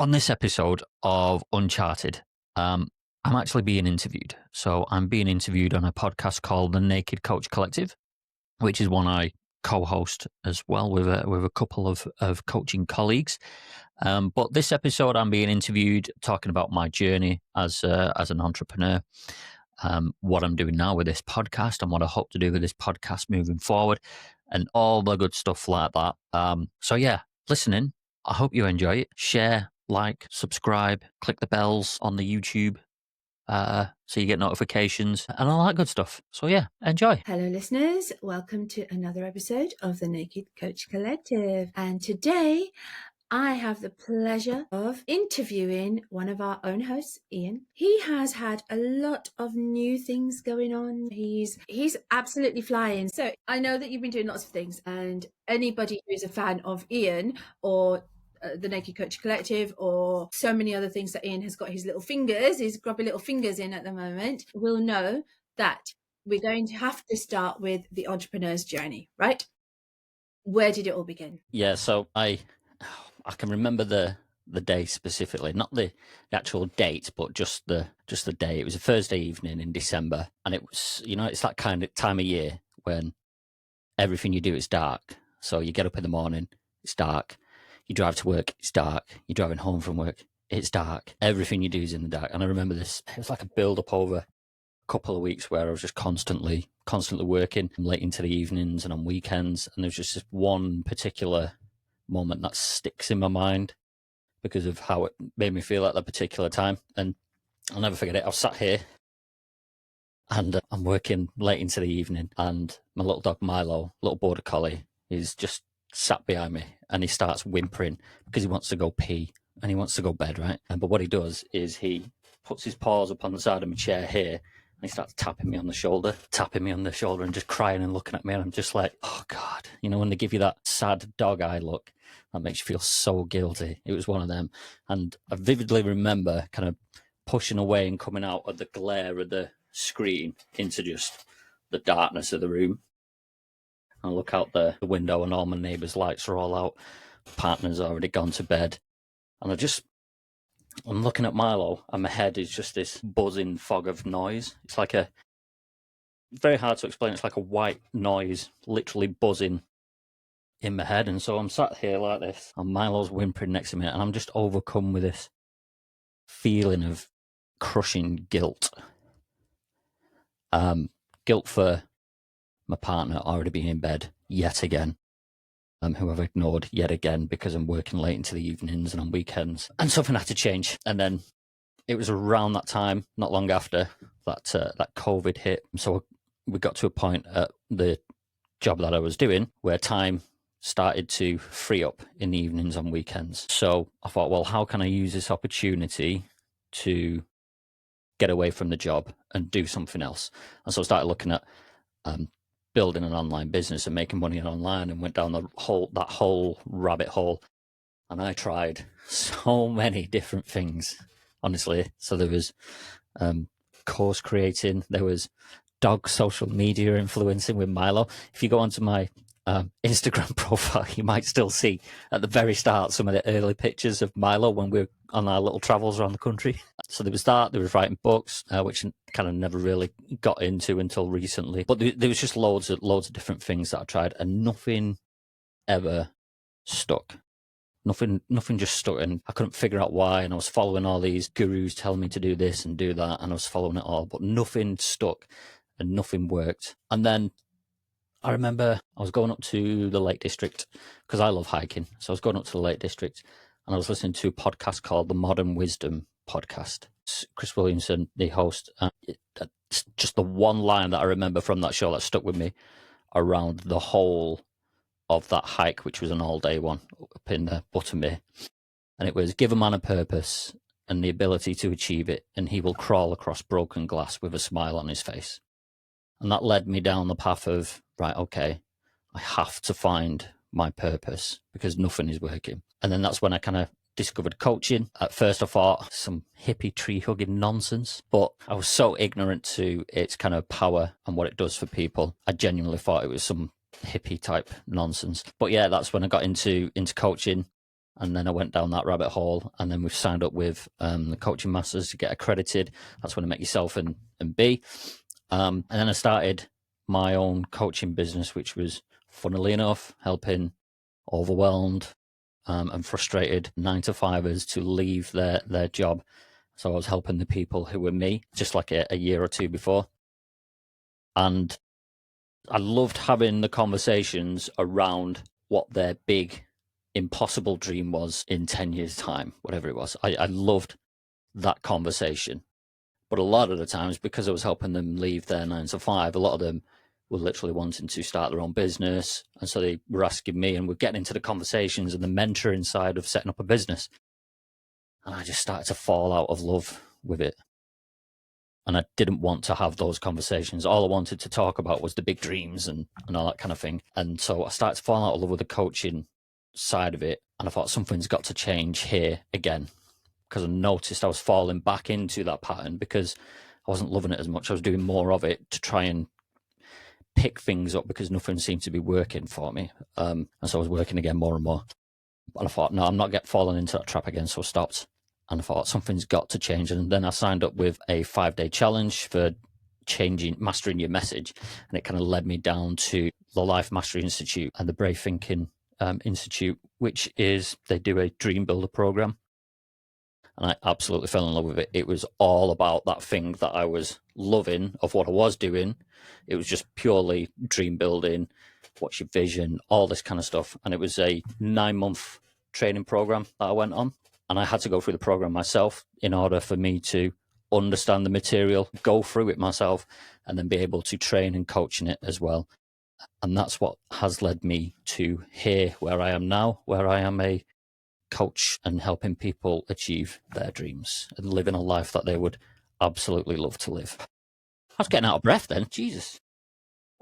On this episode of Uncharted, I'm actually being interviewed. So I'm being interviewed on a podcast called The Naked Coach Collective, which is one I co-host as well with a couple of coaching colleagues. But this episode, I'm being interviewed talking about my journey as an entrepreneur, what I'm doing now with this podcast, and what I hope to do with this podcast moving forward, and all the good stuff like that. So yeah, listening. I hope you enjoy it. Share, like, subscribe, click the bells on the YouTube so you get notifications and all that good stuff. So yeah, enjoy. Hello, listeners. Welcome to another episode of the Naked Coach Collective. And today I have the pleasure of interviewing one of our own hosts, Ian. He has had a lot of new things going on. He's absolutely flying. So I know that you've been doing lots of things, and anybody who's a fan of Ian or the Naked Coach Collective or so many other things that Ian has got his grubby little fingers in at the moment, will know that we're going to have to start with the entrepreneur's journey, right? Where did it all begin? Yeah, so I can remember the day specifically, not the actual date, but just the day. It was a Thursday evening in December, and it was, it's that kind of time of year when everything you do is dark. So you get up in the morning, it's dark. You drive to work, it's dark. You're driving home from work, it's dark. Everything you do is in the dark. And I remember this, it was like a build up over a couple of weeks where I was just constantly working late into the evenings and on weekends. And there's just this one particular moment that sticks in my mind because of how it made me feel at that particular time. And I'll never forget it. I was sat here and I'm working late into the evening, and my little dog Milo, little border collie, is just sat behind me, and he starts whimpering because he wants to go pee and he wants to go bed, right? But what he does is he puts his paws up on the side of my chair here, and he starts tapping me on the shoulder and just crying and looking at me. And I'm just like, oh God, when they give you that sad dog eye look, that makes you feel so guilty. It was one of them. And I vividly remember kind of pushing away and coming out of the glare of the screen into just the darkness of the room. I look out the window and all my neighbours' lights are all out. Partner's already gone to bed. And I'm looking at Milo, and my head is just this buzzing fog of noise. It's like very hard to explain. It's like a white noise literally buzzing in my head. And so I'm sat here like this, and Milo's whimpering next to me, and I'm just overcome with this feeling of crushing guilt. Guilt for my partner already being in bed yet again, who I've ignored yet again because I'm working late into the evenings and on weekends, and something had to change. And then it was around that time, not long after that COVID hit. So we got to a point at the job that I was doing where time started to free up in the evenings on weekends. So I thought, well, how can I use this opportunity to get away from the job and do something else? And so I started looking at building an online business and making money online, and went down that whole rabbit hole. And I tried so many different things, honestly. So there was course creating, there was dog social media influencing with Milo. If you go onto my Instagram profile, you might still see at the very start some of the early pictures of Milo when we were on our little travels around the country. So there was that. There was writing books, which kind of never really got into until recently. But there was just loads of different things that I tried, and nothing ever stuck. Nothing just stuck, and I couldn't figure out why. And I was following all these gurus telling me to do this and do that, and I was following it all, but nothing stuck and nothing worked. And then I remember I was going up to the Lake District because I love hiking. So I was going up to the Lake District, and I was listening to a podcast called the Modern Wisdom Podcast. Chris Williamson, the host. It's just the one line that I remember from that show that stuck with me around the whole of that hike, which was an all-day one up in Buttermere. And it was, give a man a purpose and the ability to achieve it, and he will crawl across broken glass with a smile on his face. And that led me down the path of, right, okay, I have to find my purpose because nothing is working. And then that's when I kind of discovered coaching. At first I thought some hippie tree hugging nonsense, but I was so ignorant to its kind of power and what it does for people. I genuinely thought it was some hippie type nonsense. But yeah, that's when I got into coaching. And then I went down that rabbit hole, and then we've signed up with the Coaching Masters to get accredited. That's when I met yourself and B. And then I started my own coaching business, which was, funnily enough, helping overwhelmed and frustrated 9-to-5ers to leave their job. So I was helping the people who were me, just like a year or two before. And I loved having the conversations around what their big, impossible dream was in 10 years' time, whatever it was. I loved that conversation. But a lot of the times, because I was helping them leave their 9-to-5, a lot of them were literally wanting to start their own business. And so they were asking me, and we're getting into the conversations and the mentoring side of setting up a business. And I just started to fall out of love with it. And I didn't want to have those conversations. All I wanted to talk about was the big dreams and all that kind of thing. And so I started to fall out of love with the coaching side of it. And I thought something's got to change here again, because I noticed I was falling back into that pattern because I wasn't loving it as much. I was doing more of it to try and pick things up because nothing seemed to be working for me. And so I was working again more and more. And I thought, no, I'm not falling into that trap again. So I stopped. And I thought something's got to change. And then I signed up with a 5-day challenge for mastering your message. And it kind of led me down to the Life Mastery Institute and the Brave Thinking Institute, which is, they do a Dream Builder program. And I absolutely fell in love with it. It was all about that thing that I was loving of what I was doing. It was just purely dream building, what's your vision, all this kind of stuff. And it was a 9-month training program that I went on. And I had to go through the program myself in order for me to understand the material, go through it myself, and then be able to train and coach in it as well. And that's what has led me to here, where I am now, where I am a coach and helping people achieve their dreams and living a life that they would absolutely love to live. I was getting out of breath then. Jesus.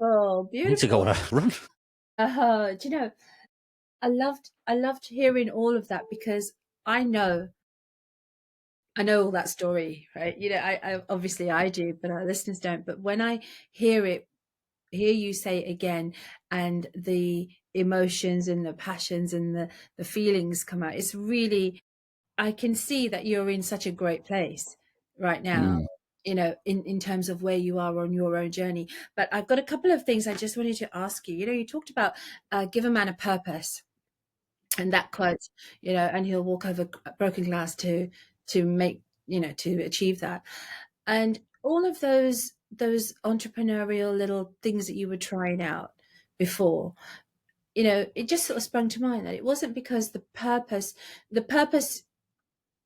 Oh, beautiful. I need to go on a run. Do you know, I loved hearing all of that, because I know all that story, right? You know, I obviously I do, but our listeners don't. But when I hear you say it again, and the emotions and the passions and the feelings come out, it's really, I can see that you're in such a great place right now, you know, in terms of where you are on your own journey. But I've got a couple of things I just wanted to ask you. You know, you talked about give a man a purpose, and that quote, you know, and he'll walk over broken glass to make, you know, to achieve that. And all of those entrepreneurial little things that you were trying out before, you know, it just sort of sprung to mind that it wasn't because the purpose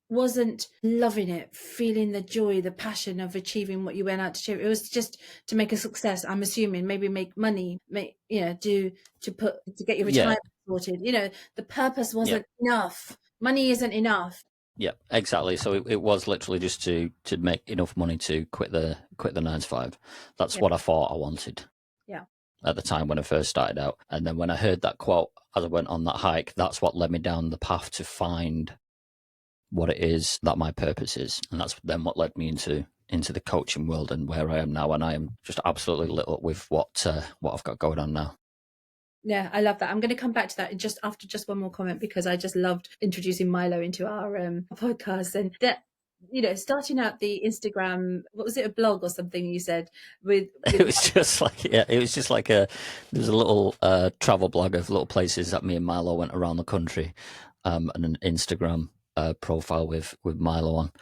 wasn't loving it, feeling the joy, the passion of achieving what you went out to achieve. It was just to make a success, I'm assuming, maybe make money, you know, to get your retirement sorted. You know, the purpose wasn't enough. Money isn't enough. Yeah, exactly. So it was literally just to make enough money to quit the 9-to-5. That's what I thought I wanted. Yeah. At the time when I first started out. And then when I heard that quote as I went on that hike, that's what led me down the path to find what it is that my purpose is. And that's then what led me into the coaching world and where I am now. And I am just absolutely lit up with what I've got going on now. Yeah, I love that. I'm going to come back to that just after just one more comment, because I just loved introducing Milo into our podcast. And that, you know, starting out the Instagram, what was it, a blog or something you said with it was just like there was a little travel blog of little places that me and Milo went around the country, and an Instagram profile with Milo on.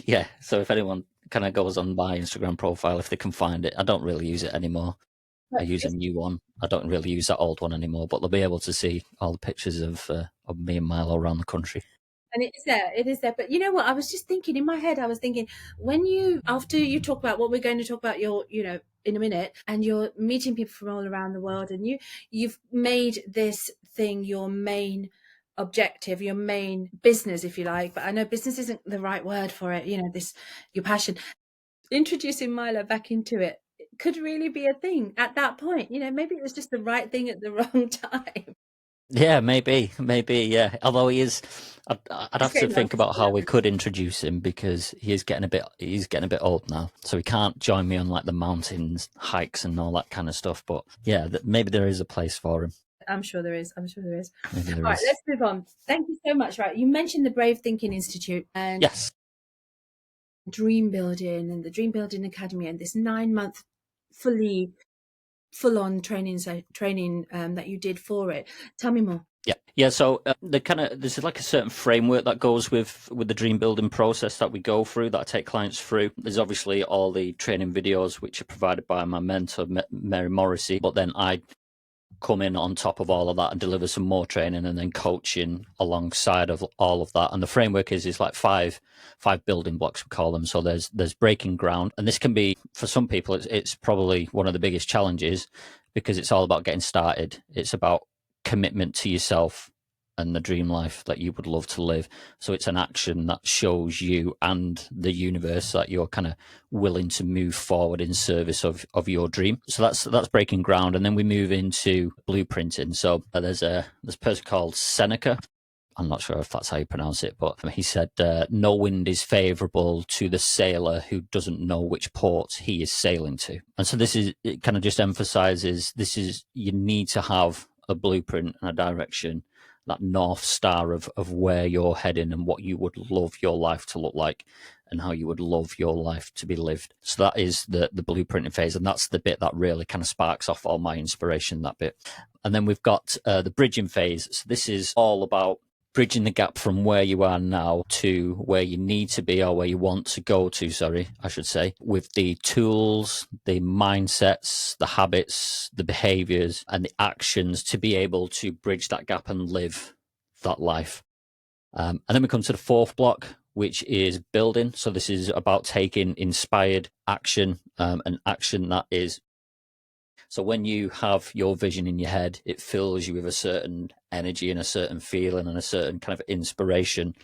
Yeah, so if anyone kind of goes on my Instagram profile, if they can find it, I don't really use it anymore. I use a new one. I don't really use that old one anymore, but they'll be able to see all the pictures of me and Milo around the country. And it is there. But you know what? I was just thinking in my head, after you talk about what we're going to talk about, you know, in a minute, and you're meeting people from all around the world, and you've made this thing your main objective, your main business, if you like. But I know business isn't the right word for it. You know, your passion. Introducing Milo back into it could really be a thing at that point. You know, maybe it was just the right thing at the wrong time. Yeah, maybe, yeah. Although I'd have to think about how we could introduce him, because he's getting a bit old now, so he can't join me on like the mountains hikes and all that kind of stuff. But yeah, maybe there is a place for him. I'm sure there is. I'm sure there is. Maybe there All right, is. let's move on. Thank you so much. Right, you mentioned the Brave Thinking Institute and Yes. dream building and the Dream Building Academy and this 9-month full-on training that you did for it. Tell me more. Yeah. So there's like a certain framework that goes with the dream building process that we go through, that I take clients through. There's obviously all the training videos which are provided by my mentor Mary Morrissey, but then I come in on top of all of that and deliver some more training and then coaching alongside of all of that. And the framework is like five building blocks, we call them. So there's breaking ground, and this can be, for some people, it's probably one of the biggest challenges, because it's all about getting started. It's about commitment to yourself and the dream life that you would love to live. So it's an action that shows you and the universe that you're kind of willing to move forward in service of your dream. So that's breaking ground. And then we move into blueprinting. So there's a person called Seneca. I'm not sure if that's how you pronounce it, but he said, no wind is favorable to the sailor who doesn't know which port he is sailing to. And so it kind of just emphasizes, you need to have a blueprint and a direction, that North Star of where you're heading and what you would love your life to look like and how you would love your life to be lived. So that is the blueprinting phase. And that's the bit that really kind of sparks off all my inspiration, that bit. And then we've got the bridging phase. So this is all about bridging the gap from where you are now to where you need to be, or where you want to go to, I should say, with the tools, the mindsets, the habits, the behaviors, and the actions to be able to bridge that gap and live that life. And then we come to the fourth block, which is building. So this is about taking inspired action, and action that is. So when you have your vision in your head, it fills you with a certain energy and a certain feeling and a certain kind of inspiration.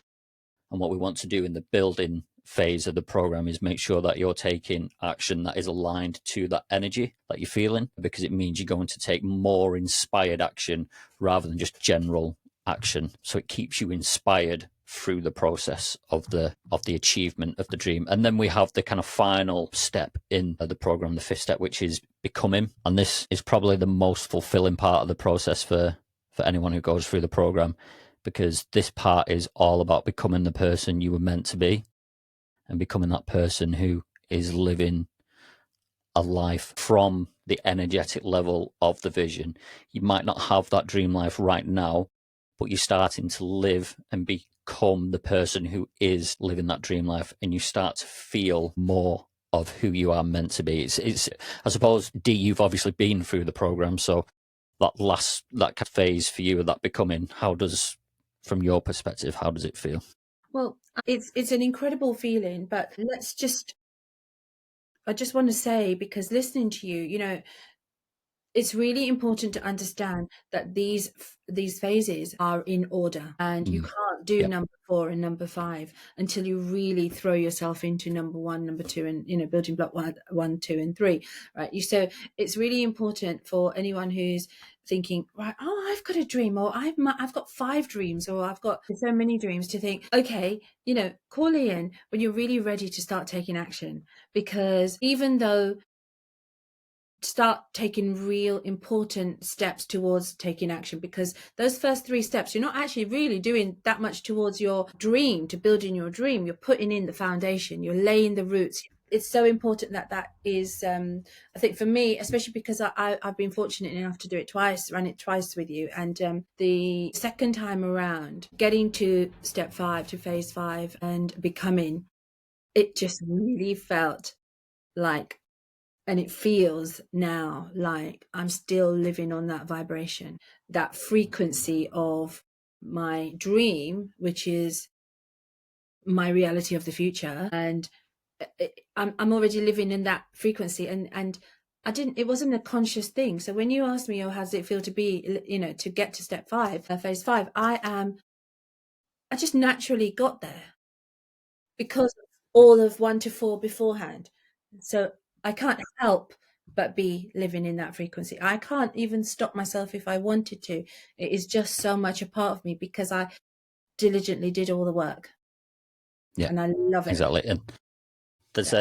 And what we want to do in the building phase of the program is make sure that you're taking action that is aligned to that energy that you're feeling, because it means you're going to take more inspired action rather than just general action. So it keeps you inspired through the process of the achievement of the dream. And then we have the kind of final step in the program, the fifth step, which is becoming. And this is probably the most fulfilling part of the process for anyone who goes through the program, because this part is all about becoming the person you were meant to be and becoming that person who is living a life from the energetic level of the vision. You might not have that dream life right now, but you're starting to live and become the person who is living that dream life, and you start to feel more of who you are meant to be. It's I suppose, Dee, you've obviously been through the program, so that phase for you of that becoming, from your perspective, how does it feel? Well, it's an incredible feeling, but I just want to say, because listening to you, it's really important to understand that these phases are in order, and you can't do number 4 and number 5 until you really throw yourself into number 1, number 2, and building block 1, 2, and 3, right? So it's really important for anyone who's thinking, right, oh, I've got a dream, or I've got 5 dreams, or I've got so many dreams, to think, okay, call in when you're really ready to start taking action. Because even though, start taking real important steps towards taking action, because those first 3 steps, you're not actually really doing that much towards your dream, to building your dream. You're putting in the foundation, you're laying the roots. It's so important that is, I think for me, especially because I've been fortunate enough to do it twice, run it twice with you. And the second time around, getting to step 5, to phase 5 and becoming, it just really felt like, and it feels now like I'm still living on that vibration, that frequency of my dream, which is my reality of the future. And I'm already living in that frequency. And it wasn't a conscious thing. So when you asked me, oh, how does it feel to be, to get to step 5, phase 5, I just naturally got there because of all of 1 to 4 beforehand. So I can't help but be living in that frequency. I can't even stop myself if I wanted to. It is just so much a part of me because I diligently did all the work. Yeah, and I love it. Exactly. And there's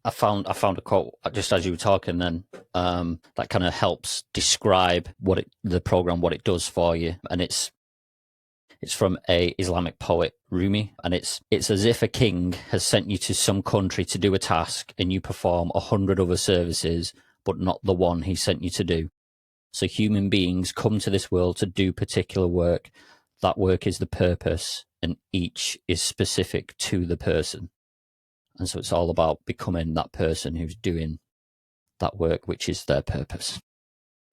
I found a quote just as you were talking then, that kind of helps describe the program, what it does for you. And it's from a Islamic poet, Rumi, and it's as if a king has sent you to some country to do a task and you perform 100 other services, but not the one he sent you to do. So human beings come to this world to do particular work. That work is the purpose, and each is specific to the person. And so it's all about becoming that person who's doing that work, which is their purpose.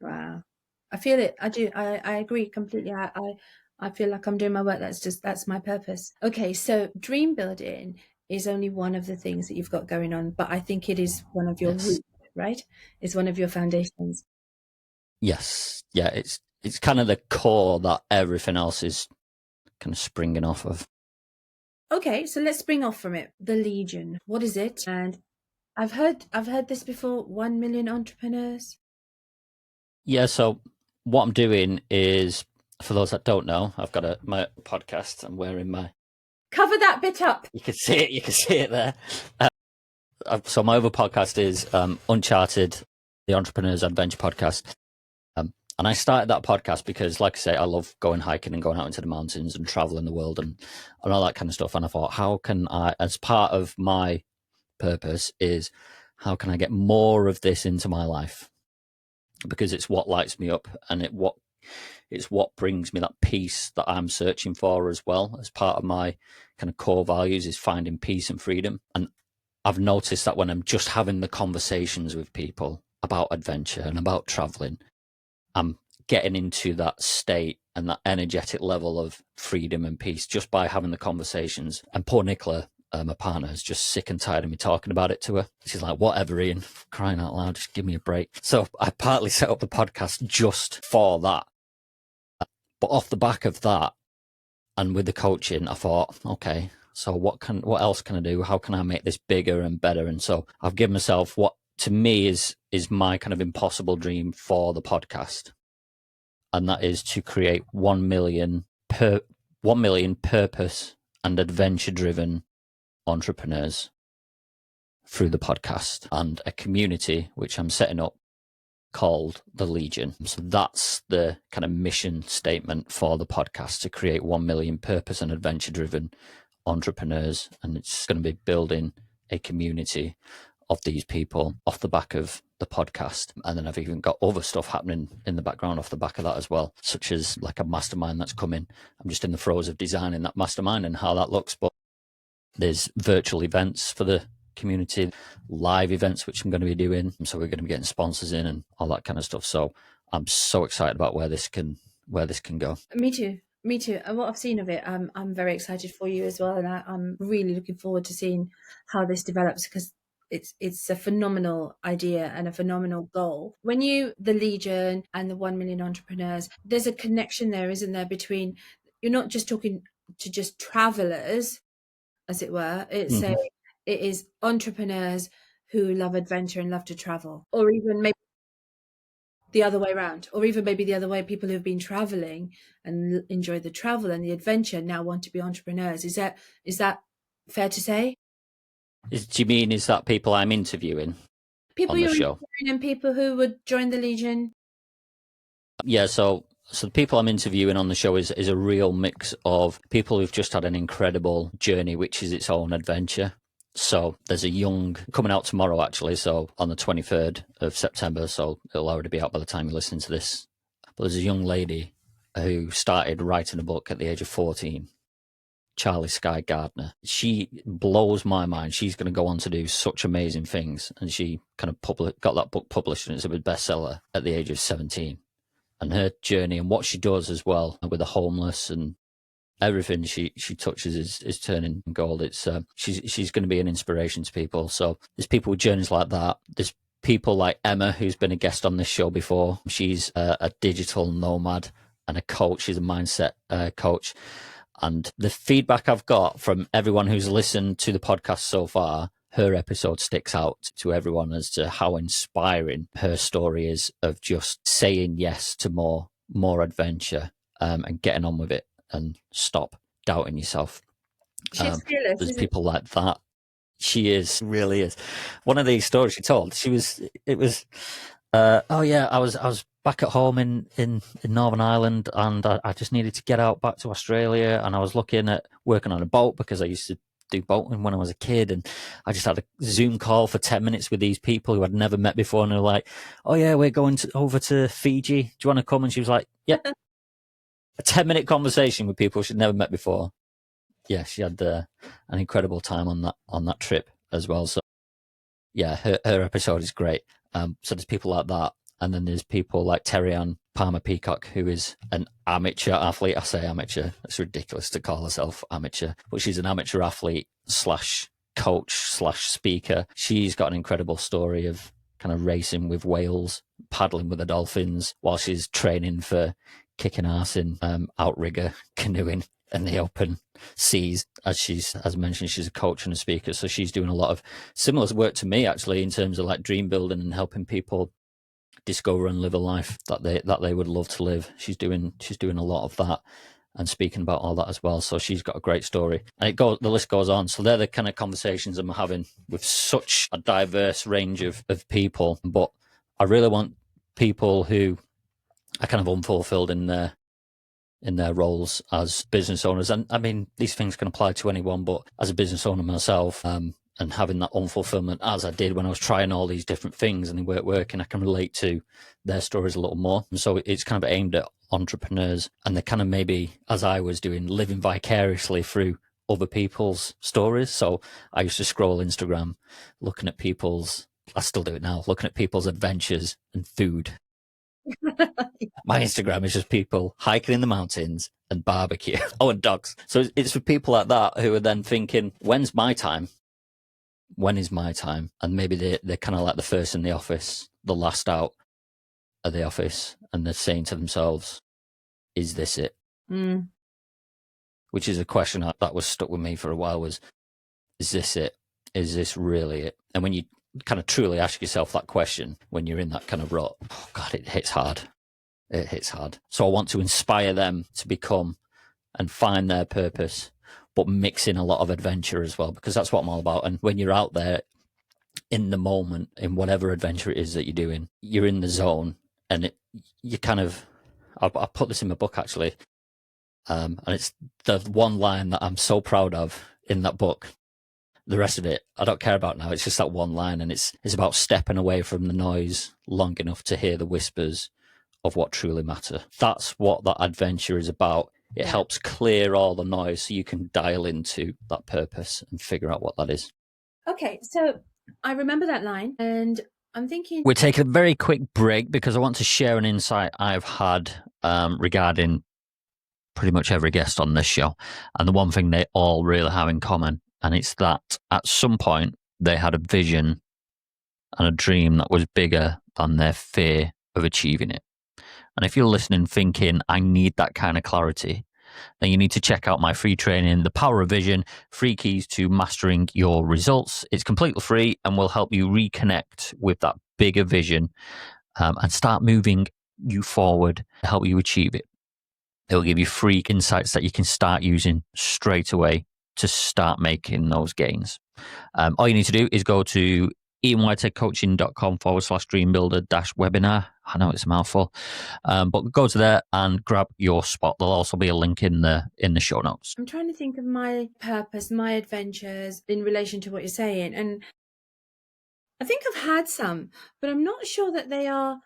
Wow. I feel it. I do. I agree completely. I feel like I'm doing my work. That's my purpose. Okay. So dream building is only one of the things that you've got going on, but I think it is one of your roots, right? It's one of your foundations. Yes. Yeah. It's kind of the core that everything else is kind of springing off of. Okay. So let's spring off from it. The Legion. What is it? And I've heard this before. 1 million entrepreneurs. Yeah. So what I'm doing is, for those that don't know, I've got my podcast. I'm wearing my. Cover that bit up. You can see it. You can see it there. So my other podcast is Uncharted, the Entrepreneurs Adventure Podcast. And I started that podcast because, like I say, I love going hiking and going out into the mountains and traveling the world and all that kind of stuff. And I thought, how can I, as part of my purpose, is how can I get more of this into my life? Because it's what lights me up, and it's what brings me that peace that I'm searching for as well. As part of my kind of core values is finding peace and freedom. And I've noticed that when I'm just having the conversations with people about adventure and about traveling, I'm getting into that state and that energetic level of freedom and peace just by having the conversations. And poor Nicola, my partner, is just sick and tired of me talking about it to her. She's like, whatever, Ian, crying out loud, just give me a break. So I partly set up the podcast just for that. But off the back of that, and with the coaching, I thought, okay, so what else can I do? How can I make this bigger and better? And so I've given myself what to me is my kind of impossible dream for the podcast. And that is to create 1 million purpose and adventure driven entrepreneurs through the podcast, and a community which I'm setting up called the Legion. So that's the kind of mission statement for the podcast, to create 1 million purpose and adventure driven entrepreneurs. And it's going to be building a community of these people off the back of the podcast. And then I've even got other stuff happening in the background off the back of that as well, such as like a mastermind that's coming. I'm just in the throes of designing that mastermind and how that looks, but there's virtual events for the community, live events which I'm going to be doing. So we're going to be getting sponsors in and all that kind of stuff. So I'm so excited about where this can go. Me too. And what I've seen of it, I'm very excited for you as well. And I'm really looking forward to seeing how this develops, because it's a phenomenal idea and a phenomenal goal. When the Legion and the 1 million entrepreneurs, there's a connection there, isn't there, between, you're not just talking to just travelers, as it were. It is entrepreneurs who love adventure and love to travel, or even maybe the other way around, or even maybe the other way, people who've been traveling and enjoy the travel and the adventure now want to be entrepreneurs. Is that fair to say? Do you mean, is that people I'm interviewing people on the show? And people who would join the Legion? Yeah, so the people I'm interviewing on the show is a real mix of people who've just had an incredible journey, which is its own adventure. So there's a young, coming out tomorrow actually, so on the 23rd of September, so it'll already be out by the time you listen to this. But there's a young lady who started writing a book at the age of 14, Charlie Sky Gardner. She blows my mind. She's going to go on to do such amazing things. And she kind of got that book published, and it's a bestseller at the age of 17. And her journey and what she does as well with the homeless and everything she touches is turning gold. It's she's going to be an inspiration to people. So there's people with journeys like that. There's people like Emma, who's been a guest on this show before. She's a digital nomad and a coach. She's a mindset coach. And the feedback I've got from everyone who's listened to the podcast so far, her episode sticks out to everyone as to how inspiring her story is, of just saying yes to more adventure and getting on with it and stop doubting yourself. She's fearless. There's people like that. She is, really is. One of these stories she told, oh yeah, I was back at home in Northern Ireland, and I just needed to get out back to Australia, and I was looking at working on a boat because I used to do boating when I was a kid, and I just had a Zoom call for 10 minutes with these people who I'd never met before, and they're like, oh yeah, we're going over to Fiji. Do you want to come? And she was like, yep. A 10-minute conversation with people she'd never met before. Yeah, she had an incredible time on that trip as well. So yeah, her episode is great. So there's people like that, and then there's people like Terry-Ann Palmer Peacock, who is an amateur athlete. I say amateur; it's ridiculous to call herself amateur, but she's an amateur athlete slash coach slash speaker. She's got an incredible story of kind of racing with whales, paddling with the dolphins while she's training for kicking ass in outrigger canoeing in the open seas. As mentioned, she's a coach and a speaker, so she's doing a lot of similar work to me, actually, in terms of like dream building and helping people discover and live a life that they would love to live. She's doing a lot of that and speaking about all that as well. So she's got a great story, and the list goes on. So they're the kind of conversations I'm having with such a diverse range of people. But I really want people who are kind of unfulfilled in their roles as business owners. And I mean, these things can apply to anyone, but as a business owner myself, and having that unfulfillment as I did when I was trying all these different things and they weren't working, I can relate to their stories a little more. And so it's kind of aimed at entrepreneurs, and they're kind of, maybe as I was doing, living vicariously through other people's stories. So I used to scroll Instagram, looking at I still do it now, looking at people's adventures and food. My Instagram is just people hiking in the mountains and barbecue. Oh, and dogs. So it's for people like that who are then thinking, when's my time? When is my time? And maybe they're kind of like the first in the office, the last out of the office, and they're saying to themselves, is this it? Mm. Which is a question that was stuck with me for a while, was, is this it? Is this really it? And when you kind of truly ask yourself that question, when you're in that kind of rut, oh God, it hits hard. It hits hard. So I want to inspire them to become and find their purpose, but mix in a lot of adventure as well, because that's what I'm all about. And when you're out there in the moment, in whatever adventure it is that you're doing, you're in the zone, and you kind of, I put this in my book, actually. And it's the one line that I'm so proud of in that book. The rest of it, I don't care about now. It's just that one line, and it's about stepping away from the noise long enough to hear the whispers of what truly matter. That's what that adventure is about. It helps clear all the noise so you can dial into that purpose and figure out what that is. Okay, so I remember that line, and I'm thinking, we're taking a very quick break because I want to share an insight I've had regarding pretty much every guest on this show. And the one thing they all really have in common, and it's that at some point they had a vision and a dream that was bigger than their fear of achieving it. And if you're listening thinking, I need that kind of clarity, then you need to check out my free training, The Power of Vision, 3 Keys to Mastering Your Results. It's completely free and will help you reconnect with that bigger vision and start moving you forward to help you achieve it. It will give you free insights that you can start using straight away to start making those gains. All you need to do is go to ianwhiteheadcoaching.com/dreambuilder-webinar. I know it's a mouthful, but go to there and grab your spot. There'll also be a link in the show notes. I'm trying to think of my purpose, my adventures in relation to what you're saying, and I think I've had some, but I'm not sure that they are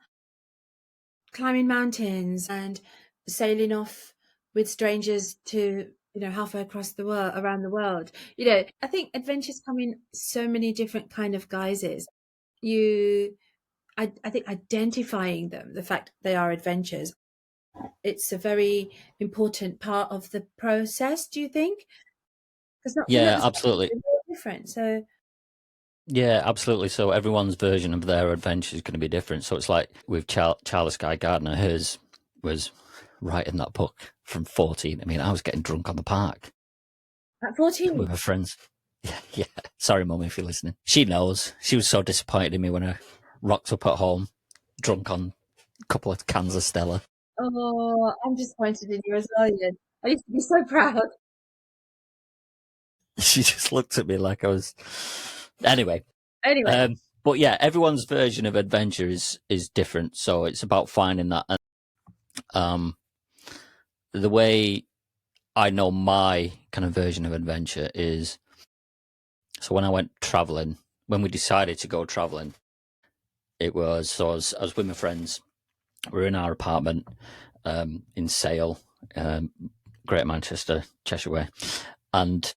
climbing mountains and sailing off with strangers to, halfway across the world, around the world. I think adventures come in so many different kind of guises. I think identifying them, the fact they are adventures, it's a very important part of the process. Do you think? Yeah, absolutely. Different. So yeah, absolutely. So everyone's version of their adventure is going to be different. So it's like with Charlie Sky Gardner, hers was writing that book from 14. I mean, I was getting drunk on the park. At 14? With her friends. Yeah. Sorry, Mum, if you're listening. She knows. She was so disappointed in me when I rocked up at home, drunk on a couple of cans of Stella. Oh, I'm disappointed in you as well, Ian. I used to be so proud. She just looked at me like I was. Anyway, Anyway, but yeah, everyone's version of adventure is different. So it's about finding that. The way I know my kind of version of adventure is, so when I went traveling, when we decided to go traveling, it was, so I was with my friends. We were in our apartment in Sale, Greater Manchester, Cheshire Way, and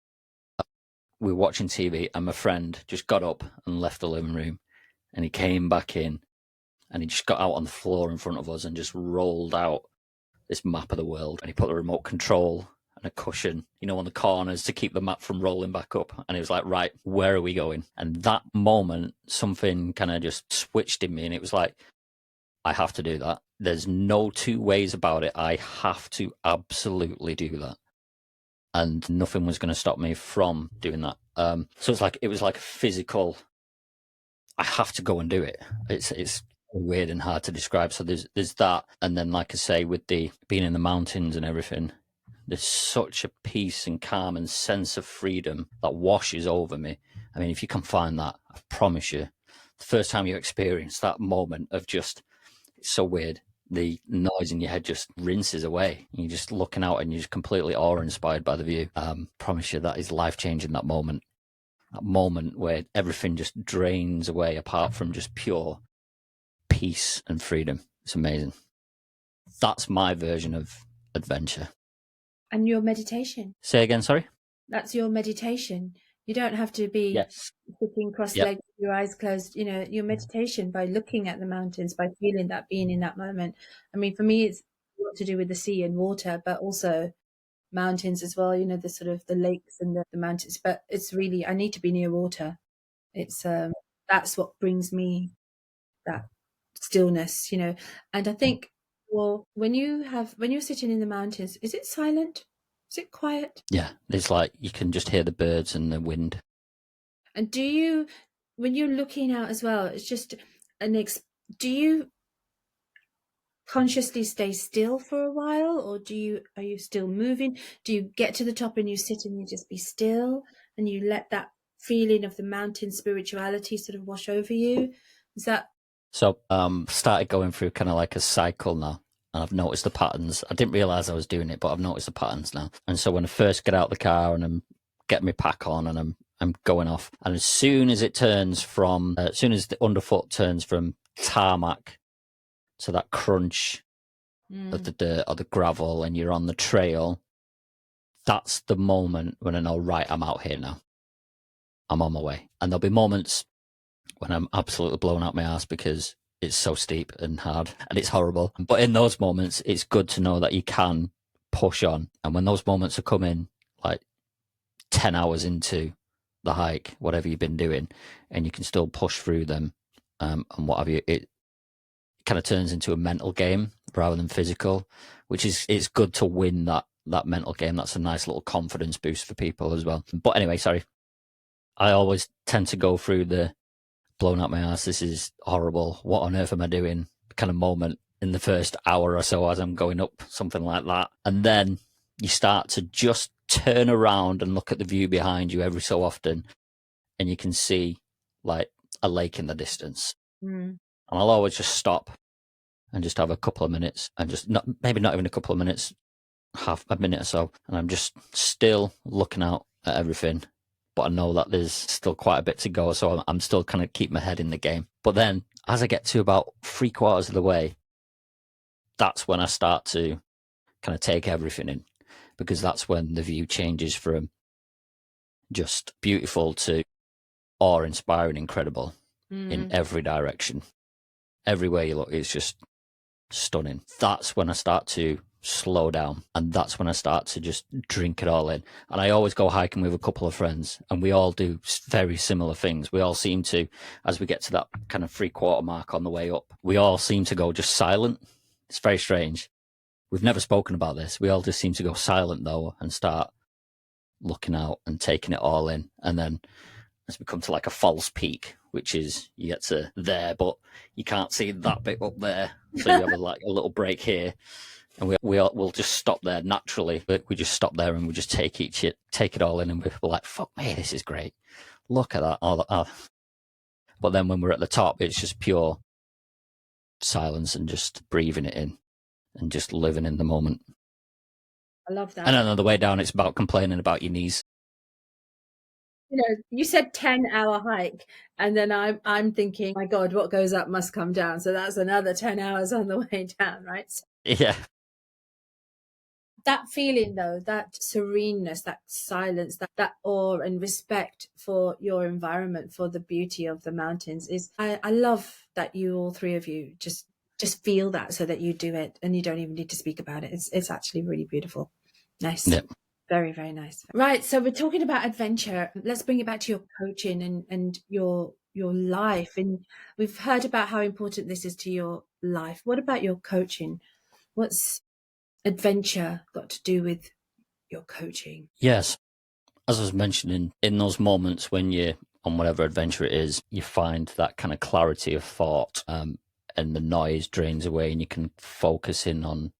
we were watching TV, and my friend just got up and left the living room, and he came back in, and he just got out on the floor in front of us and just rolled out this map of the world, and he put the remote control and a cushion, on the corners to keep the map from rolling back up. And he was like, right, where are we going? And that moment, something kind of just switched in me, and it was like, I have to do that. There's no two ways about it. I have to absolutely do that. And nothing was going to stop me from doing that. So it was like a physical, I have to go and do it. It's weird and hard to describe. So there's that. And then, like I say, with the being in the mountains and everything, there's such a peace and calm and sense of freedom that washes over me. I mean, if you can find that, I promise you, the first time you experience that moment of just, it's so weird. The noise in your head just rinses away. You're just looking out and you're just completely awe-inspired by the view. Promise you that is life-changing, that moment. That moment where everything just drains away apart from just pure peace and freedom. It's amazing. That's my version of adventure. and your meditation. Say again, sorry? That's your meditation. You don't have to be Yes. sitting cross-legged, with your eyes closed. Your meditation by looking at the mountains, by feeling that, being in that moment. I mean, for me, it's a lot to do with the sea and water, but also mountains as well. The sort of the lakes and the mountains. But it's really, I need to be near water. It's that's what brings me that stillness. And I think, well, when you're sitting in the mountains, is it silent? Is it quiet? Yeah, it's like you can just hear the birds and the wind. And when you're looking out as well, it's just do you consciously stay still for a while, or are you still moving? Do you get to the top and you sit and you just be still and you let that feeling of the mountain spirituality sort of wash over you? Is that So started going through kind of like a cycle now, and I've noticed the patterns. I didn't realize I was doing it, but I've noticed the patterns now. And so when I first get out of the car and I'm getting my pack on and I'm going off, and as soon as as soon as the underfoot turns from tarmac to that crunch of the dirt or the gravel, and you're on the trail, that's the moment when I know, right, I'm out here now. I'm on my way. And there'll be moments when I'm absolutely blown out my ass because it's so steep and hard and it's horrible. But in those moments, it's good to know that you can push on. And when those moments are coming, like 10 hours into the hike, whatever you've been doing, and you can still push through them and what have you, it kind of turns into a mental game rather than physical, which is, it's good to win that mental game. That's a nice little confidence boost for people as well. But anyway, sorry. I always tend to go through the blown out my ass, this is horrible, what on earth am I doing kind of moment in the first hour or so as I'm going up, something like that. And then you start to just turn around and look at the view behind you every so often, and you can see like a lake in the distance. And I'll always just stop and just have a couple of minutes, and just maybe not even a couple of minutes, half a minute or so, and I'm just still looking out at everything. But I know that there's still quite a bit to go, so I'm still kind of keep my head in the game. But then as I get to about 3/4 of the way, that's when I start to kind of take everything in, because that's when the view changes from just beautiful to awe-inspiring, incredible in every direction. Everywhere you look, it's just stunning. That's when I start to slow down, and that's when I start to just drink it all in. And I always go hiking with a couple of friends, and we all do very similar things. We all seem to, as we get to that kind of 3/4 mark on the way up, we all seem to go just silent. It's very strange. We've never spoken about this. We all just seem to go silent though and start looking out and taking it all in. And then as we come to like a false peak, which is you get to there, but you can't see that bit up there. So you have like a little break here. And we'll just stop there naturally. We just stop there and we just take it all in, and we're like, fuck me, this is great. Look at that. But then when we're at the top, it's just pure silence and just breathing it in and just living in the moment. I love that. And then on the way down, it's about complaining about your knees. You know, you said 10-hour hike, and then I'm thinking, my God, what goes up must come down. So that's another 10 hours on the way down, right? Yeah. That feeling, though, that sereneness, that silence, that awe and respect for your environment, for the beauty of the mountains is, I love that you, all three of you, just feel that, so that you do it and you don't even need to speak about it. It's actually really beautiful. Nice. Yeah. Very, very nice. Right. So we're talking about adventure. Let's bring it back to your coaching and your life. And we've heard about how important this is to your life. What about your coaching? What's adventure got to do with your coaching? Yes. As I was mentioning, in those moments when you're on whatever adventure it is, you find that kind of clarity of thought, and the noise drains away, and you can focus in on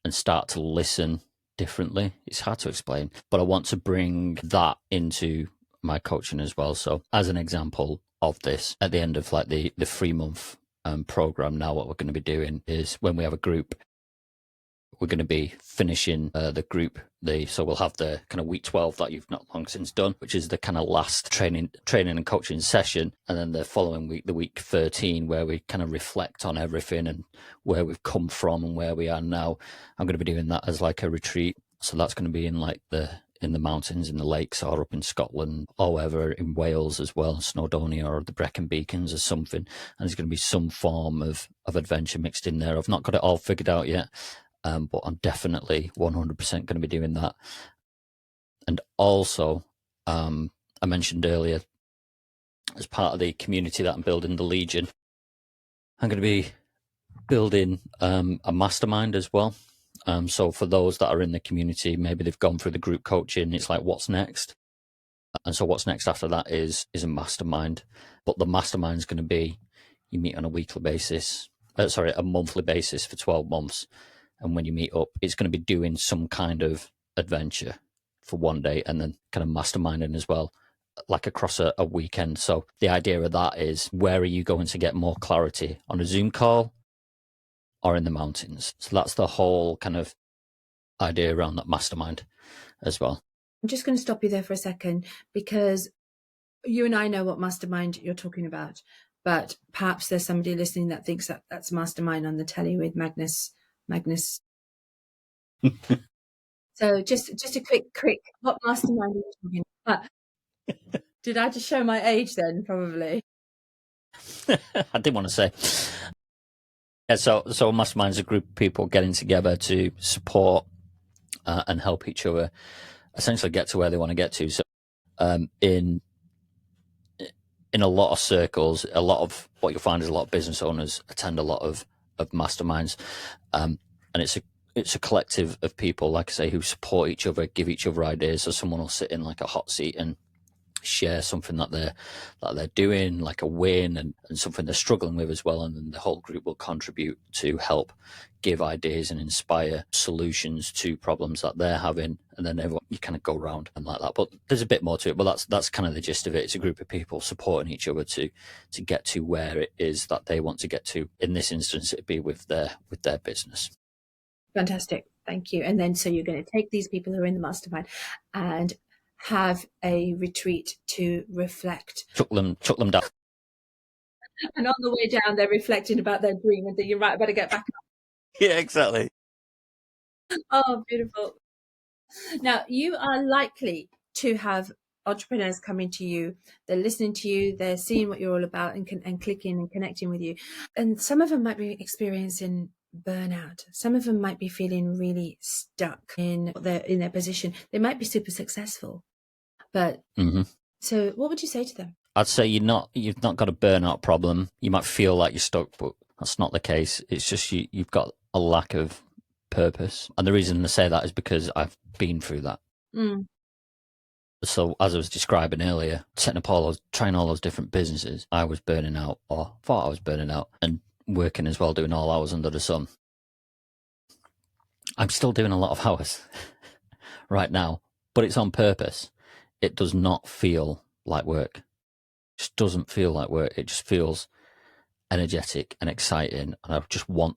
and start to listen differently. It's hard to explain, but I want to bring that into my coaching as well. So as an example of this, at the end of like the 3-month program, now what we're going to be doing is, when we have a group, we're going to be finishing the group. So we'll have the kind of week 12 that you've not long since done, which is the kind of last training and coaching session. And then the following week, the week 13, where we kind of reflect on everything and where we've come from and where we are now. I'm going to be doing that as like a retreat. So that's going to be in like in the mountains, in the lakes, or up in Scotland, or wherever, in Wales as well, Snowdonia or the Brecon Beacons or something. And there's going to be some form of adventure mixed in there. I've not got it all figured out yet. But I'm definitely 100% going to be doing that. And also, I mentioned earlier, as part of the community that I'm building, the Legion, I'm going to be building a mastermind as well. So for those that are in the community, maybe they've gone through the group coaching, it's like, what's next? And so what's next after that is a mastermind. But the mastermind is going to be, you meet on a monthly basis for 12 months. And when you meet up, it's going to be doing some kind of adventure for one day, and then kind of masterminding as well, like across a weekend. So the idea of that is, where are you going to get more clarity, on a Zoom call or in the mountains? So that's the whole kind of idea around that mastermind as well. I'm just going to stop you there for a second, because you and I know what mastermind you're talking about, but perhaps there's somebody listening that thinks that that's mastermind on the telly with Magnus. So just a quick, what mastermind are you talking about? Did I just show my age then? Probably. I didn't want to say. Yeah, so a mastermind is a group of people getting together to support and help each other essentially get to where they want to get to. So in a lot of circles, a lot of what you'll find is a lot of business owners attend a lot of masterminds, and it's a collective of people, like I say, who support each other, give each other ideas. So someone will sit in like a hot seat and share something that they're doing, like a win, and something they're struggling with as well, and then the whole group will contribute to help give ideas and inspire solutions to problems that they're having, and then everyone, you kind of go around and like that. But there's a bit more to it, but that's kind of the gist of it. It's a group of people supporting each other to get to where it is that they want to get to. In this instance, it'd be with their business. Fantastic, thank you. And then so you're going to take these people who are in the mastermind and have a retreat to reflect. Chuck them down. And on the way down, they're reflecting about their dream and thinking, right, I better get back up. Yeah, exactly. Oh, beautiful. Now, you are likely to have entrepreneurs coming to you. They're listening to you. They're seeing what you're all about and clicking and connecting with you. And some of them might be experiencing burnout. Some of them might be feeling really stuck in their position. They might be super successful, but So what would you say to them? I'd say you've not got a burnout problem. You might feel like you're stuck, but that's not the case. It's just you've got a lack of purpose. And the reason I say that is because I've been through that. So as I was describing earlier, setting up trying all those different businesses, I was burning out, or thought I was burning out, and working as well, doing all hours under the sun. I'm still doing a lot of hours right now, but it's on purpose. It does not feel like work. It just doesn't feel like work. It just feels energetic and exciting, and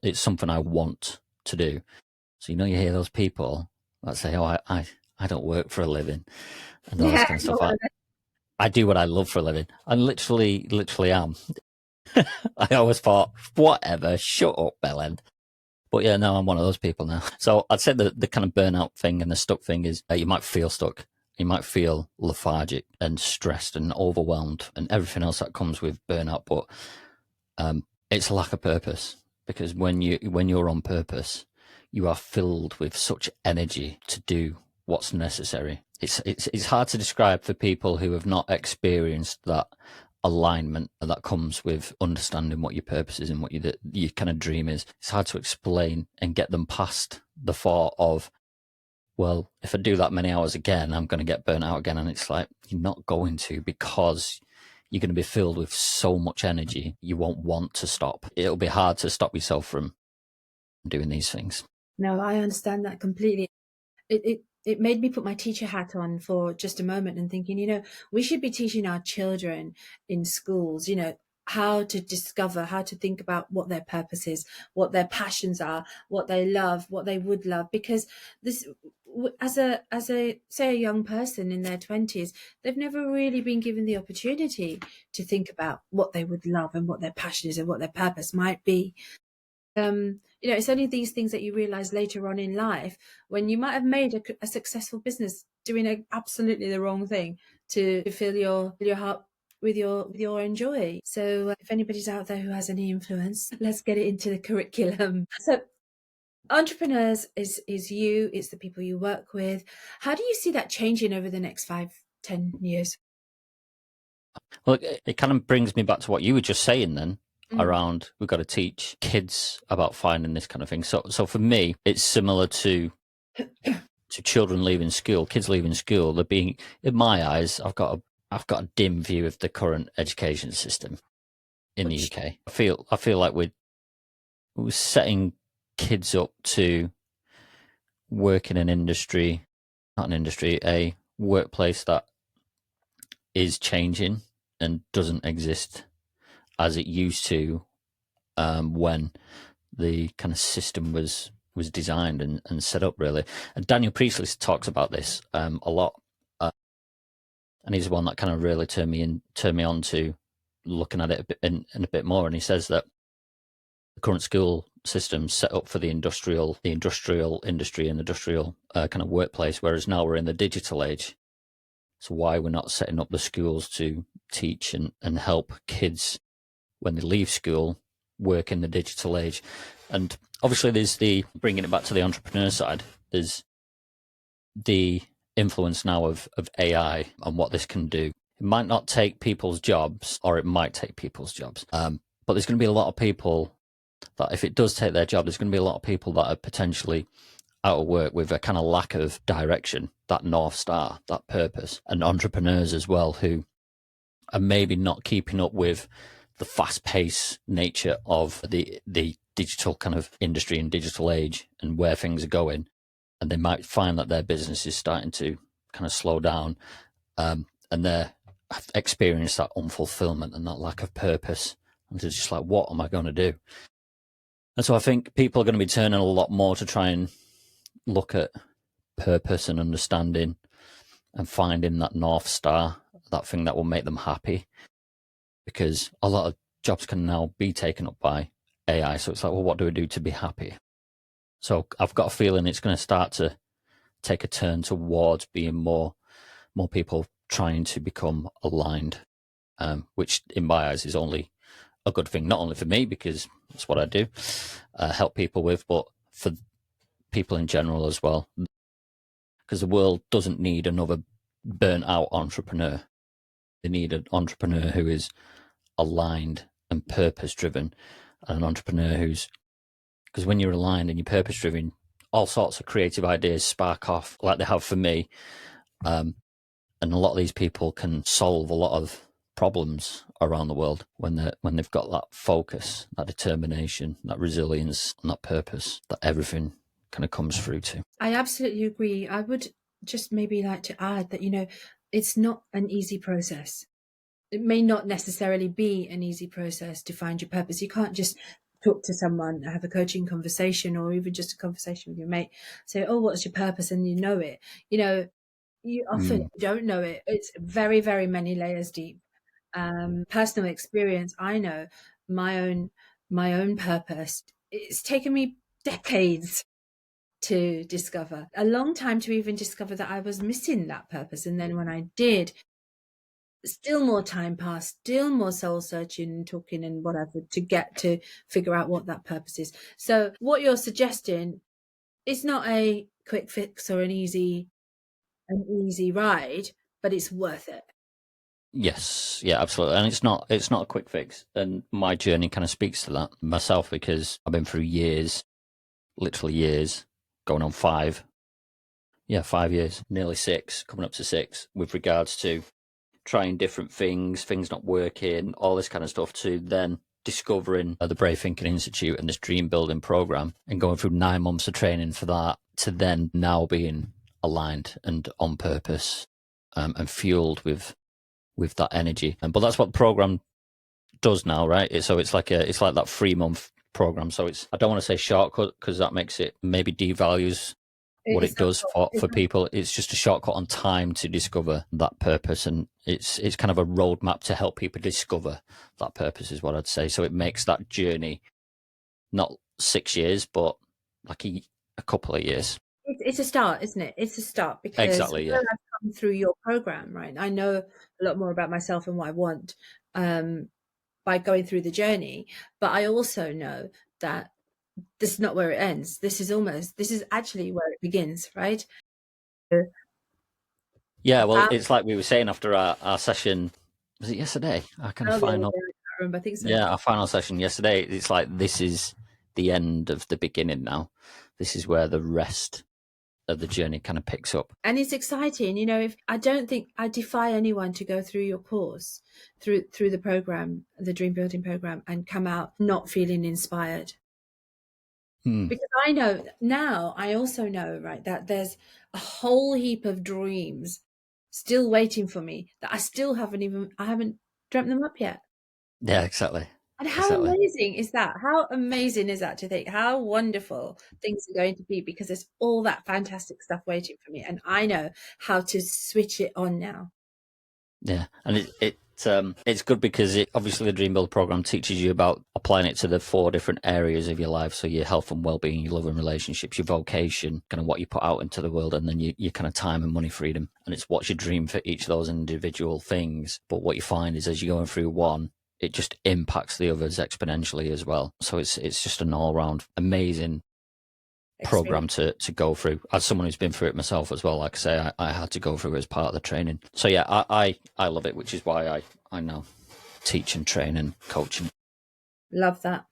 it's something I want to do. So you hear those people that say, "Oh, I don't work for a living," and all this Yeah, kind of stuff. I do what I love for a living. I literally am. I always thought, whatever, shut up, Bellend. But yeah, no, I'm one of those people now. So I'd say the kind of burnout thing and the stuck thing is you might feel stuck. You might feel lethargic and stressed and overwhelmed and everything else that comes with burnout. But it's a lack of purpose, because when you're on purpose, you are filled with such energy to do what's necessary. It's hard to describe for people who have not experienced that alignment that comes with understanding what your purpose is and what your kind of dream is. It's hard to explain and get them past the thought of, well, if I do that many hours again, I'm going to get burnt out again. And it's like, you're not going to, because you're going to be filled with so much energy, you won't want to stop. It'll be hard to stop yourself from doing these things. No, I understand that completely. It made me put my teacher hat on for just a moment and thinking, we should be teaching our children in schools, how to discover, how to think about what their purpose is, what their passions are, what they love, what they would love. Because this, as a say a young person in their 20s, they've never really been given the opportunity to think about what they would love and what their passion is and what their purpose might be. It's only these things that you realize later on in life, when you might have made a successful business doing absolutely the wrong thing to fill your heart with your enjoy. So if anybody's out there who has any influence, let's get it into the curriculum. So entrepreneurs is you, it's the people you work with. How do you see that changing over the next 5-10 years? Well, it kind of brings me back to what you were just saying then. Around, we've got to teach kids about finding this kind of thing. So for me, it's similar to children leaving school, kids leaving school. They're being, in my eyes, I've got a dim view of the current education system in the UK. I feel like we're setting kids up to work in a workplace that is changing and doesn't exist as it used to when the kind of system was designed and set up, really. And Daniel Priestley talks about this a lot, and he's the one that kind of really turned me on to looking at it in a bit more. And he says that the current school system set up for the industrial industry and industrial kind of workplace, whereas now we're in the digital age. So why we're not setting up the schools to teach and help kids when they leave school work in the digital age. And obviously there's bringing it back to the entrepreneur side, there's the influence now of AI and what this can do. It might not take people's jobs, or it might take people's jobs. But there's going to be a lot of people that, if it does take their job, there's going to be a lot of people that are potentially out of work with a kind of lack of direction, that North Star, that purpose. And entrepreneurs as well, who are maybe not keeping up with the fast-paced nature of the digital kind of industry and digital age and where things are going. And they might find that their business is starting to kind of slow down, and they're experienced that unfulfillment and that lack of purpose. And it's just like, what am I going to do? And so I think people are going to be turning a lot more to try and look at purpose and understanding and finding that North Star, that thing that will make them happy. Because a lot of jobs can now be taken up by AI. So it's like, well, what do we do to be happy? So I've got a feeling it's going to start to take a turn towards being more people trying to become aligned, which in my eyes is only a good thing, not only for me, because that's what I do, help people with, but for people in general as well. Because the world doesn't need another burnt out entrepreneur. They need an entrepreneur who is aligned and purpose driven, and an entrepreneur because when you're aligned and you're purpose driven, all sorts of creative ideas spark off, like they have for me. And a lot of these people can solve a lot of problems around the world when they've got that focus, that determination, that resilience, and that purpose, that everything kind of comes through to. I absolutely agree. I would just maybe like to add that, it's not an easy process. It may not necessarily be an easy process to find your purpose. You can't just talk to someone, have a coaching conversation, or even just a conversation with your mate, say, oh, what's your purpose? And you know it. You often don't know it. It's very, very many layers deep. Personal experience, I know my own purpose. It's taken me decades to discover, a long time to even discover that I was missing that purpose. And then when I did, still more time passed, still more soul searching and talking and whatever to get to figure out what that purpose is. So what you're suggesting is not a quick fix or an easy ride, but it's worth it. Yes, yeah, absolutely. And it's not a quick fix. And my journey kind of speaks to that myself, because I've been through years, literally years, going on 5 years, nearly 6, coming up to 6, with regards to trying different things not working, all this kind of stuff, to then discovering the Brave Thinking Institute and this dream building program, and going through 9 months of training for that, to then now being aligned and on purpose, and fueled with that energy. But that's what the program does now, right? So it's like that 3-month program. So I don't want to say shortcut, because that makes it maybe devalues what it does for people. It's just a shortcut on time to discover that purpose, and it's kind of a roadmap to help people discover that purpose, is what I'd say. So it makes that journey not 6 years, but like a couple of years. It's a start, isn't it? It's a start, because Exactly, yeah. I've come through your program, right? I know a lot more about myself and what I want by going through the journey, but I also know that this is not where it ends. This is actually where it begins, right? Yeah, well, it's like we were saying after our session, was it yesterday? Our kind of final, I remember, I think so. Yeah, our final session yesterday. It's like, this is the end of the beginning now. This is where the rest of the journey kind of picks up. And it's exciting, if I don't think I defy anyone to go through your course, through the program, the Dream Building program, and come out not feeling inspired. Because I know now, I also know, right, that there's a whole heap of dreams still waiting for me that I haven't dreamt them up yet. Yeah, exactly. And how amazing is that? How amazing is that, to think how wonderful things are going to be, because there's all that fantastic stuff waiting for me, and I know how to switch it on now. Yeah, and it's good, because obviously the Dream Build program teaches you about applying it to the 4 different areas of your life. So your health and well-being, your love and relationships, your vocation, kind of what you put out into the world, and then your kind of time and money freedom. And it's what's your dream for each of those individual things. But what you find is, as you're going through one, it just impacts the others exponentially as well. So it's just an all-round amazing program to go through. As someone who's been through it myself as well, like I say, I had to go through it as part of the training. So yeah, I love it, which is why I now teach and train and coach. Love that.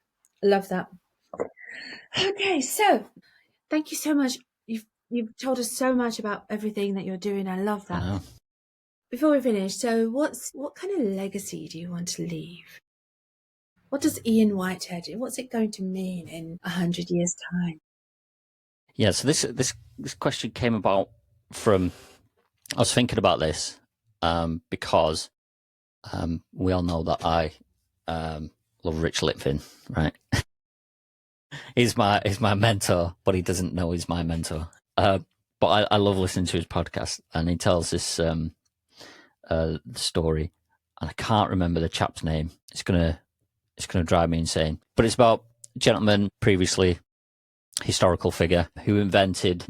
Okay, so thank you so much. You've told us so much about everything that you're doing. I love that. I know. Before we finish, so what kind of legacy do you want to leave? What does Ian Whitehead, what's it going to mean in 100 years' time? Yeah, so this question came about from, I was thinking about this because we all know that I love Rich Litvin, right? He's my mentor, but he doesn't know he's my mentor. But I love listening to his podcast, and he tells this story, and I can't remember the chap's name. It's gonna drive me insane. But it's about a gentleman, previously historical figure, who invented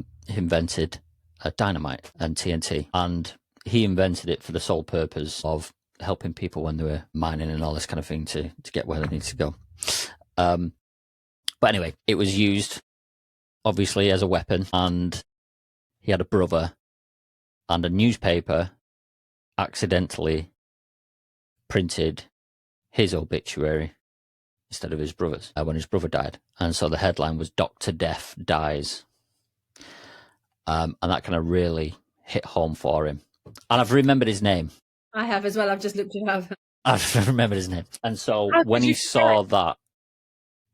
dynamite and TNT, and he invented it for the sole purpose of helping people when they were mining and all this kind of thing to get where they need to go. But anyway, it was used obviously as a weapon, and he had a brother, and a newspaper accidentally printed his obituary instead of his brother's when his brother died. And so the headline was Dr. Death Dies. And that kind of really hit home for him. And I've remembered his name. I have as well. I've just looked it up. I've remembered his name. And so when he saw that...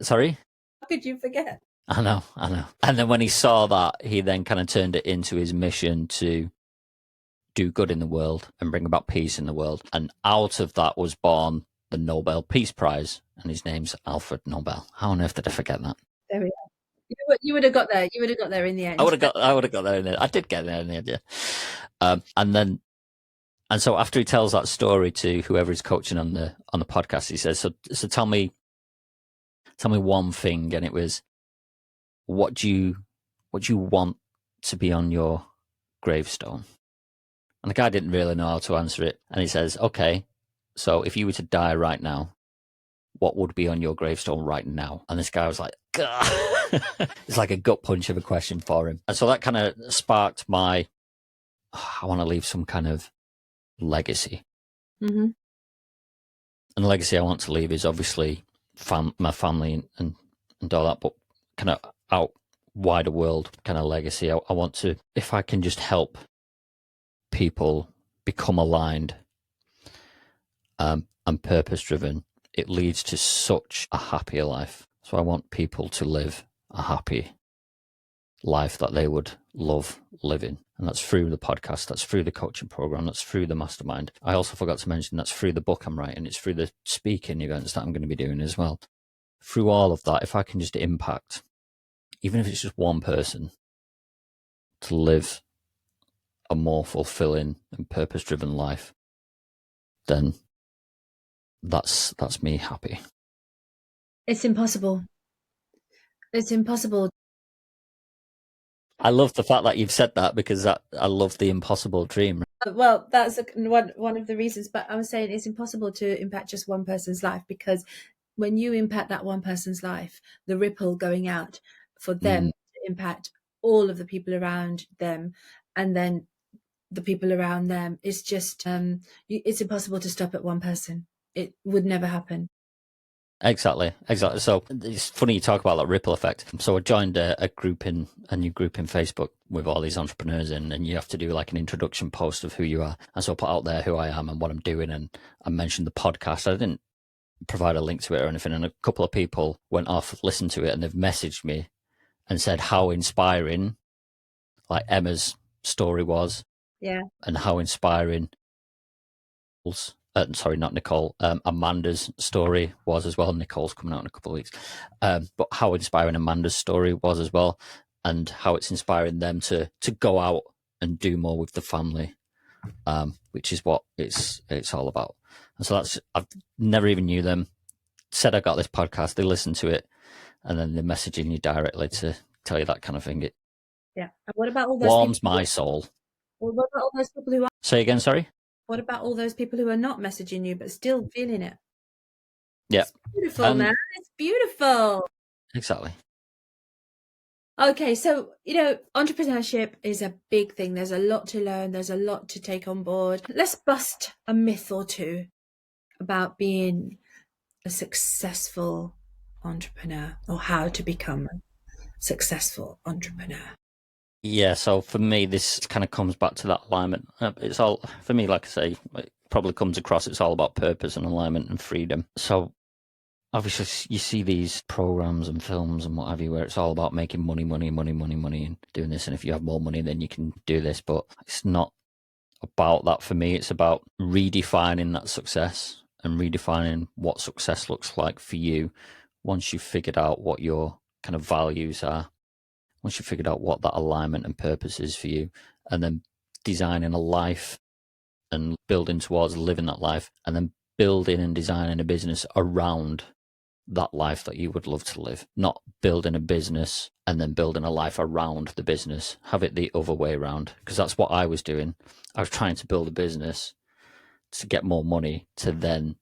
Sorry? How could you forget? I know. And then when he saw that, he then kind of turned it into his mission to do good in the world and bring about peace in the world. And out of that was born the Nobel Peace Prize, and his name's Alfred Nobel. How on earth did I forget that? There we are. You would have got there. You would have got there in the end. I would have got there in the end. I did get there in the end, yeah. And so after he tells that story to whoever he's coaching on the podcast, he says, "So tell me one thing," and it was, "What do you want to be on your gravestone?" And the guy didn't really know how to answer it, and he says, "Okay, so if you were to die right now, what would be on your gravestone right now?" And this guy was like, "Gah." It's like a gut punch of a question for him, and so that kind of sparked my, I want to leave some kind of legacy. Mm-hmm. And the legacy I want to leave is obviously my family and all that, but kind of out wider world kind of legacy. I want to, if I can just help people become aligned and purpose driven, it leads to such a happier life. So I want people to live a happy life that they would love living. And that's through the podcast, that's through the coaching program, that's through the mastermind. I also forgot to mention that's through the book I'm writing, it's through the speaking events that I'm going to be doing as well. Through all of that, if I can just impact, even if it's just one person, to live a more fulfilling and purpose-driven life, then that's me happy. It's impossible. It's impossible. I love the fact that you've said that, because I love the impossible dream. Well, that's one of the reasons, but I was saying it's impossible to impact just one person's life, because when you impact that one person's life, the ripple going out for them to impact all of the people around them, and then the people around them, it's just it's impossible to stop at one person. It would never happen. Exactly. So it's funny you talk about that ripple effect. So I joined a new group in Facebook with all these entrepreneurs in, and you have to do like an introduction post of who you are. And so I put out there who I am and what I'm doing, and I mentioned the podcast. I didn't provide a link to it or anything, and a couple of people went off, listened to it, and they've messaged me and said how inspiring like Emma's story was. Yeah. And how inspiring sorry, not Nicole, Amanda's story was as well. Nicole's coming out in a couple of weeks. But how inspiring Amanda's story was as well, and how it's inspiring them to go out and do more with the family, which is what it's all about. And so I've never even knew them. Said I got this podcast, they listened to it, and then they're messaging you directly to tell you that kind of thing. It And what about all those warms my soul. Well, what about all those people who are? Say again, sorry? What about all those people who are not messaging you but still feeling it? Yeah. It's beautiful, man. It's beautiful. Exactly. Okay, so, entrepreneurship is a big thing. There's a lot to learn. There's a lot to take on board. Let's bust a myth or two about being a successful entrepreneur, or how to become a successful entrepreneur. Yeah, so for me, this kind of comes back to that alignment. It's all, for me, like I say, it probably comes across, it's all about purpose and alignment and freedom. So obviously you see these programs and films and what have you, where it's all about making money and doing this. And if you have more money, then you can do this. But it's not about that for me. It's about redefining that success and redefining what success looks like for you once you've figured out what your kind of values are. Once you've figured out what that alignment and purpose is for you, and then designing a life and building towards living that life, and then building and designing a business around that life that you would love to live. Not building a business and then building a life around the business. Have it the other way around, because that's what I was doing. I was trying to build a business to get more money to then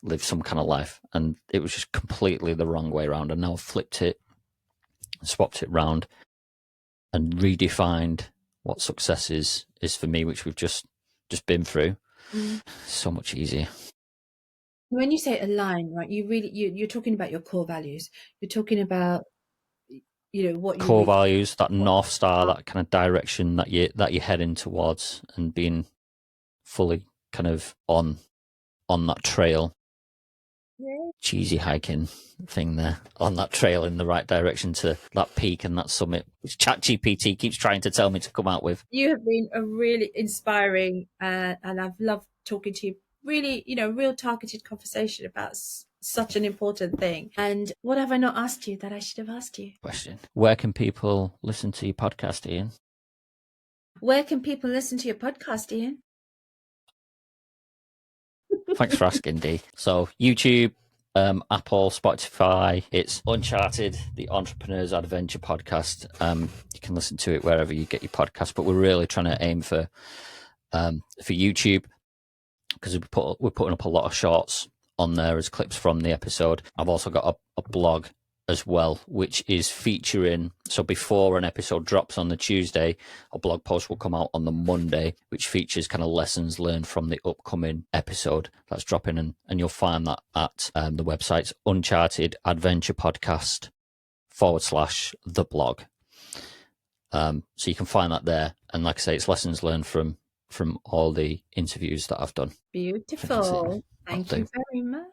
live some kind of life, and it was just completely the wrong way around. And now I've flipped it, swapped it round, and redefined what success is for me, which we've just been through. So much easier. When you say align, right, you're talking about your core values. You're talking about what core values, that North Star, that kind of direction that you're heading towards, and being fully kind of on that trail. cheesy hiking thing there on that trail in the right direction to that peak and that summit, which ChatGPT keeps trying to tell me to come out with. You have been a really inspiring, and I've loved talking to you. Really, real targeted conversation about such an important thing. And what have I not asked you that I should have asked you? Question. Where can people listen to your podcast, Ian? Where can people listen to your podcast, Ian? Thanks for asking, Dee. So YouTube, Apple, Spotify. It's Uncharted, the Entrepreneur's Adventure podcast. You can listen to it wherever you get your podcast, but we're really trying to aim for YouTube, because we're putting up a lot of shorts on there as clips from the episode. I've also got a blog as well, which is featuring, so before an episode drops on the Tuesday, a blog post will come out on the Monday, which features kind of lessons learned from the upcoming episode that's dropping, and you'll find that at the website's Uncharted Adventure Podcast /the blog. So you can find that there, and like I say, it's lessons learned from all the interviews that I've done. Beautiful. Thank you very much.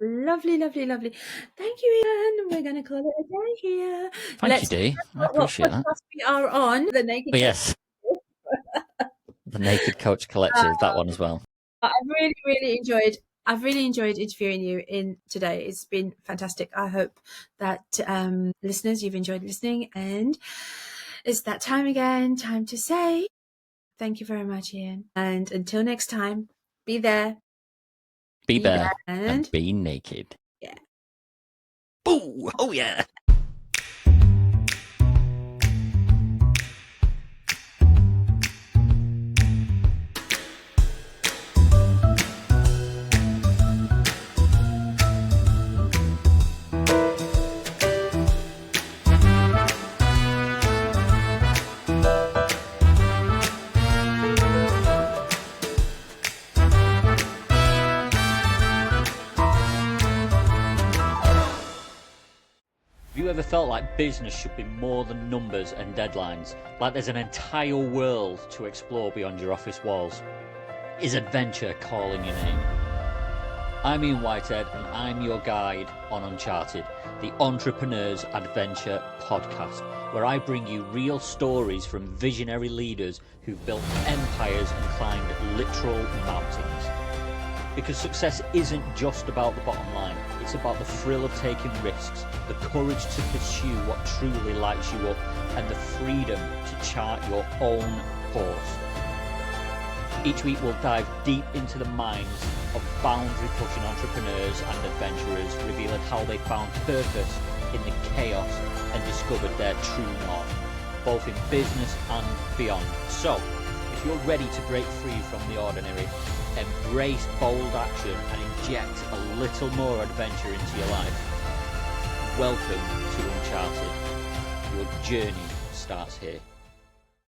Lovely, lovely, lovely. Thank you, Ian. We're going to call it a day here. Thank you, Dee. I appreciate that. We are on the Naked. But yes, the Naked Coach Collective, that one as well. I've really enjoyed interviewing you in today. It's been fantastic. I hope that listeners, you've enjoyed listening, and it's that time again, time to say thank you very much, Ian. And until next time, be there. Be there and be naked. Yeah. Boo! Oh, yeah. Have you ever felt like business should be more than numbers and deadlines? Like there's an entire world to explore beyond your office walls? Is adventure calling your name? I'm Ian Whitehead, and I'm your guide on Uncharted, the Entrepreneur's Adventure podcast, where I bring you real stories from visionary leaders who've built empires and climbed literal mountains. Because success isn't just about the bottom line, it's about the thrill of taking risks, the courage to pursue what truly lights you up, and the freedom to chart your own course. Each week we'll dive deep into the minds of boundary-pushing entrepreneurs and adventurers, revealing how they found purpose in the chaos and discovered their true north, both in business and beyond. So, if you're ready to break free from the ordinary, embrace bold action and inject a little more adventure into your life, welcome to Uncharted. Your journey starts here.